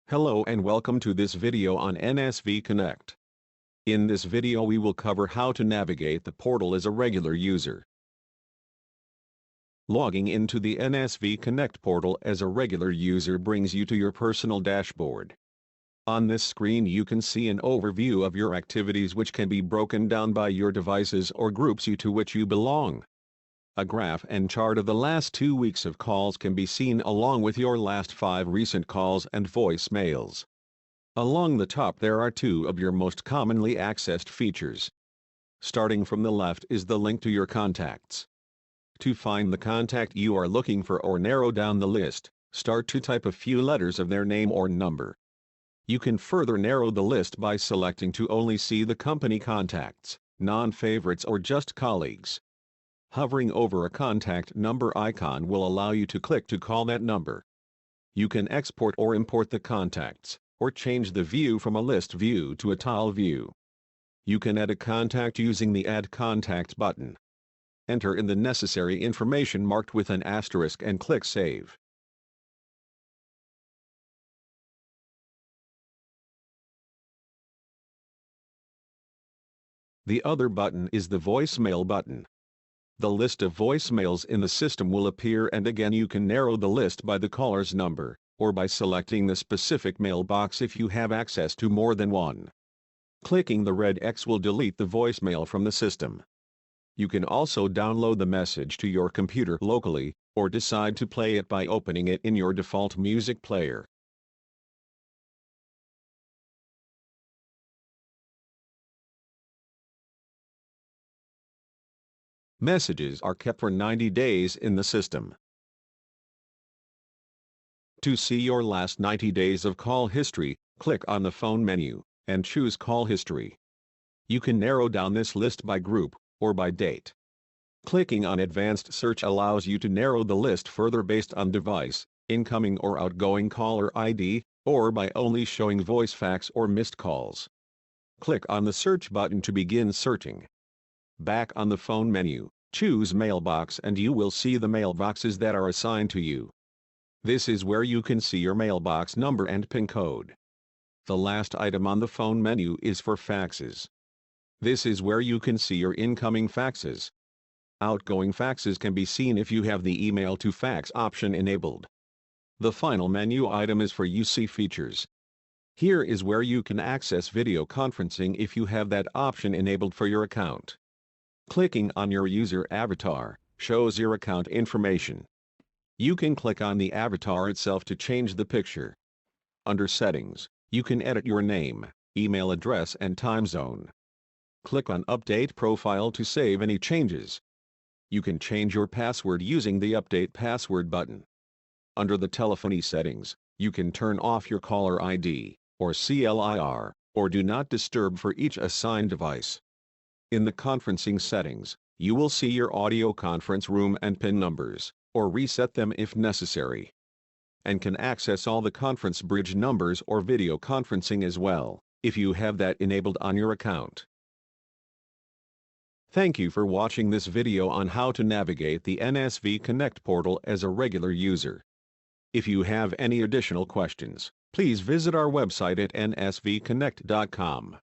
Hello and welcome to this video on NSV Connect. In this video we will cover how to navigate the portal as a regular user. Logging into the NSV Connect portal as a regular user brings you to your personal dashboard. On this screen you can see an overview of your activities which can be broken down by your devices or groups to which you belong. A graph and chart of the last 2 weeks of calls can be seen along with your last 5 recent calls and voicemails. Along the top there are 2 of your most commonly accessed features. Starting from the left is the link to your contacts. To find the contact you are looking for or narrow down the list, start to type a few letters of their name or number. You can further narrow the list by selecting to only see the company contacts, non-favorites or just colleagues. Hovering over a contact number icon will allow you to click to call that number. You can export or import the contacts, or change the view from a list view to a tile view. You can add a contact using the Add Contact button. Enter in the necessary information marked with an asterisk and click Save. The other button is the voicemail button. The list of voicemails in the system will appear, and again you can narrow the list by the caller's number, or by selecting the specific mailbox if you have access to more than one. Clicking the red X will delete the voicemail from the system. You can also download the message to your computer locally, or decide to play it by opening it in your default music player. Messages are kept for 90 days in the system. To see your last 90 days of call history, click on the phone menu, and choose Call History. You can narrow down this list by group, or by date. Clicking on Advanced Search allows you to narrow the list further based on device, incoming or outgoing caller ID, or by only showing voice, fax or missed calls. Click on the Search button to begin searching. Back on the phone menu, choose Mailbox and you will see the mailboxes that are assigned to you. This is where you can see your mailbox number and PIN code. The last item on the phone menu is for faxes. This is where you can see your incoming faxes. Outgoing faxes can be seen if you have the email to fax option enabled. The final menu item is for UC features. Here is where you can access video conferencing if you have that option enabled for your account. Clicking on your user avatar shows your account information. You can click on the avatar itself to change the picture. Under Settings, you can edit your name, email address and time zone. Click on Update Profile to save any changes. You can change your password using the Update Password button. Under the telephony settings, you can turn off your caller ID, or CLIR, or Do Not Disturb for each assigned device. In the conferencing settings, you will see your audio conference room and PIN numbers, or reset them if necessary. And can access all the conference bridge numbers or video conferencing as well, if you have that enabled on your account. Thank you for watching this video on how to navigate the NSV Connect portal as a regular user. If you have any additional questions, please visit our website at nsvconnect.com.